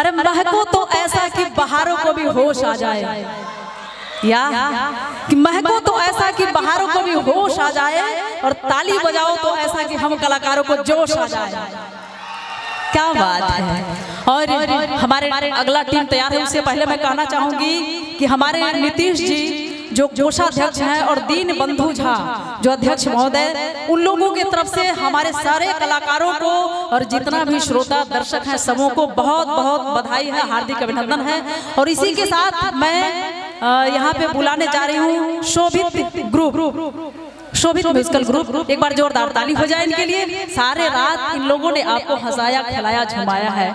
अरे महको तो ऐसा कि बाहरों को भी होश आ जाए, या कि महको तो ऐसा कि बाहरों को भी होश आ जाए, और ताली बजाओ तो ऐसा कि हम कलाकारों को जोश आ जाए। क्या बात है। और हमारे अगला टीम तैयार है, उससे पहले मैं कहना चाहूंगी कि हमारे नीतीश जी जो कोषाध्यक्ष हैं और दीन बंधु झा जो अध्यक्ष महोदय, उन लोगों की तरफ से हमारे सारे कलाकारों को और जितना भी श्रोता दर्शक हैं सबों को बहुत बहुत बधाई है, हार्दिक अभिनंदन है। और इसी के साथ मैं यहाँ पे बुलाने जा रही हूँ शोभित ग्रुप, शोभित म्यूजिकल ग्रुप। एक बार जोरदार ताली हो जाए इनके लिए। सारे रात इन लोगों ने आपको हंसाया, खिलाया, झुमाया है,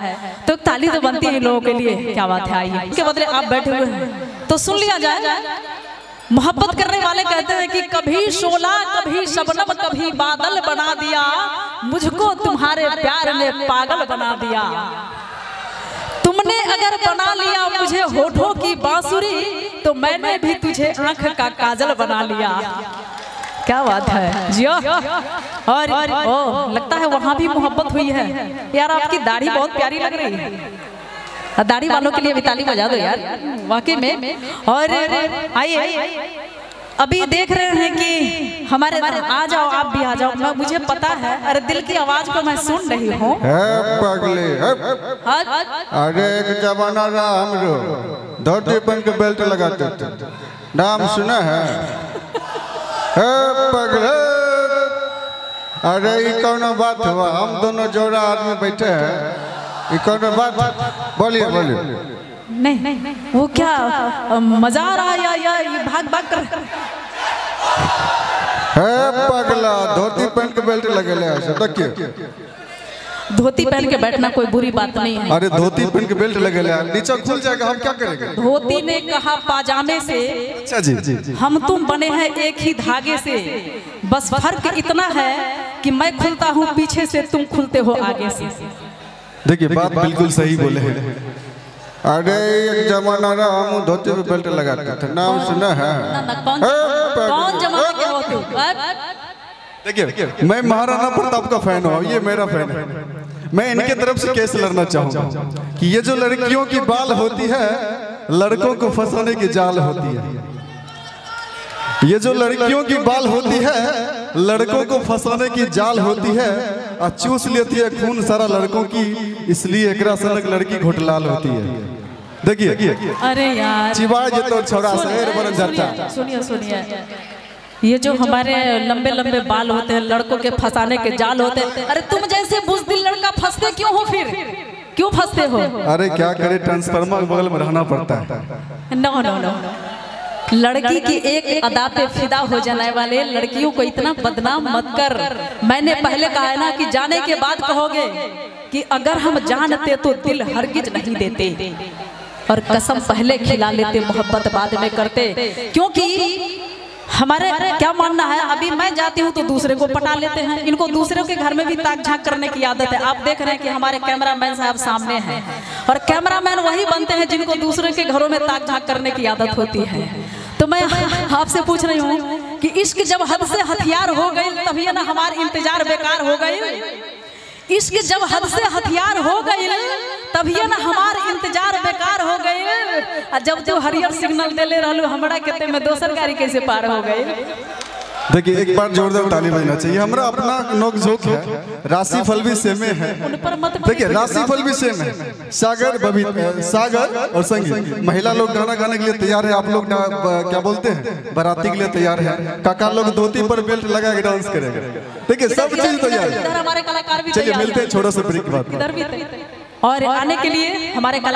तो ताली तो बनती है इन लोगों के लिए। क्या बात है। आइए, इसके बदले आप बैठे हुए हैं तो सुन लिया जाए। मोहब्बत करने वाले कहते हैं कि कभी शोला, कभी शबनम, कभी बादल बना दिया, मुझको तुम्हारे प्यार ने पागल बना दिया। तुमने अगर बना लिया मुझे होठों की बांसुरी, तो मैंने भी तुझे आंख का काजल बना लिया। क्या बात है जियो। और ओ लगता है वहां भी मोहब्बत हुई है यार। आपकी दाढ़ी बहुत प्यारी लग रही है, दाढ़ी वालों के लिए भी ताली बजा दो यार, वाकई में। और आइए, अभी देख रहे हैं कि हमारे आ जाओ, आप भी आ जाओ। मुझे पता है, अरे दिल की आवाज को मैं सुन रही हूँ। अरे एक जमाना रहा हमरो, धोती पहन के बेल्ट लगाते थे, नाम सुना है? पगले, अरे ये कौन बात हुआ? हम दोनों जोड़ा आदमी बैठे हैं, ये कौन बात? बोलिए बोलिए। नहीं वो क्या मजा आ रहा है या ये भाग भाग कर? पगला, धोती पहन के बेल्ट लगे ऐसे देखिए। धोती पहन के बैठना कोई बुरी बात नहीं है। अरे धोती पहन के बेल्ट लगे, नीचे खुल जाएगा, हम क्या करेंगे? धोती ने कहा पाजामे से, अच्छा जी, हम तुम बने हैं एक ही धागे से, बस फर्क इतना है कि मैं खुलता हूँ पीछे से, तुम खुलते हो आगे से। देखिए बात बिल्कुल सही बोले हैं। अरे एक जमाना रहा हम धोती पे बेल्ट लगाते थे, नाम सुना है? कौन जमाने के हो तुम? देखिए मैं महाराणा प्रताप का फैन हूँ, ये मेरा फैन है। मैं इनके तरफ से केस लड़ना चाहूंगा कि ये जो लड़कियों की बाल होती है, लड़कों को फंसाने की जाल होती है। ये जो लड़कियों की बाल होती है, लड़कों को फंसाने की जाल होती है, और चूस लेती है खून सारा लड़कों की, इसलिए एकरा सनक लड़की घोटलाल होती है। देखिए अरे यार चिबाज तो छोड़ा शहर बन जाता। सुनिए सुनिए, ये जो हमारे लंबे लंबे बाल होते हैं, लड़कों के फंसाने के जाल होते हैं। अरे तुम जैसे बुज़दिल लड़का फंसते क्यों हो? फिर क्यों फंसते हो? अरे क्या करे, ट्रांसफार्मर के बगल में रहना पड़ता है। नो नो नो, लड़की की एक अदा पे फिदा हो जाने वाले लड़कियों को इतना बदनाम मत कर। मैंने पहले कहा है ना कि जाने के बाद कहोगे कि अगर हम जानते तो दिल हरगिज नहीं देते, और कसम पहले खिला लेते, मोहब्बत बाद में करते। क्योंकि हमारे क्या मानना है, अभी मैं जाती हूँ तो दूसरे को पटा लेते हैं। इनको दूसरे के घर में भी ताक झांक करने की आदत है। आप देख रहे हैं कि हमारे कैमरामैन साहब सामने हैं, और कैमरामैन वही बनते हैं जिनको दूसरे के घरों में ताक झांक करने की आदत होती है। तो मैं आपसे पूछ रही हूँ कि इश्क जब हद से हथियार हो गई, तभी ना हमारा इंतजार बेकार हो गई। इश्क जब हद से हथियार हो गई, तभी ना हमारा इंतजार बेकार हो गई। जब जो हरियर सिग्नल दे ले रहलू हमरा केते में दोसर गाड़ी कैसे पार हो गई? देखिए एक बार जोरदार ताली बजना चाहिए। हमारा अपना नोकझोंक है, राशिफल भी सेम है। देखिए राशिफल भी सेम है। सागर और संगीत, महिला लोग गाना गाने के लिए तैयार है। आप लोग क्या बोलते हैं, बाराती के लिए तैयार है। काका लोग धोती पर बेल्ट लगा के डांस करेंगे। देखिए सब चीज तैयार है। हमारे कलाकार भी चलिए मिलते हैं छोटा सा ब्रेक के बाद। और आने के लिए हमारे कलाकार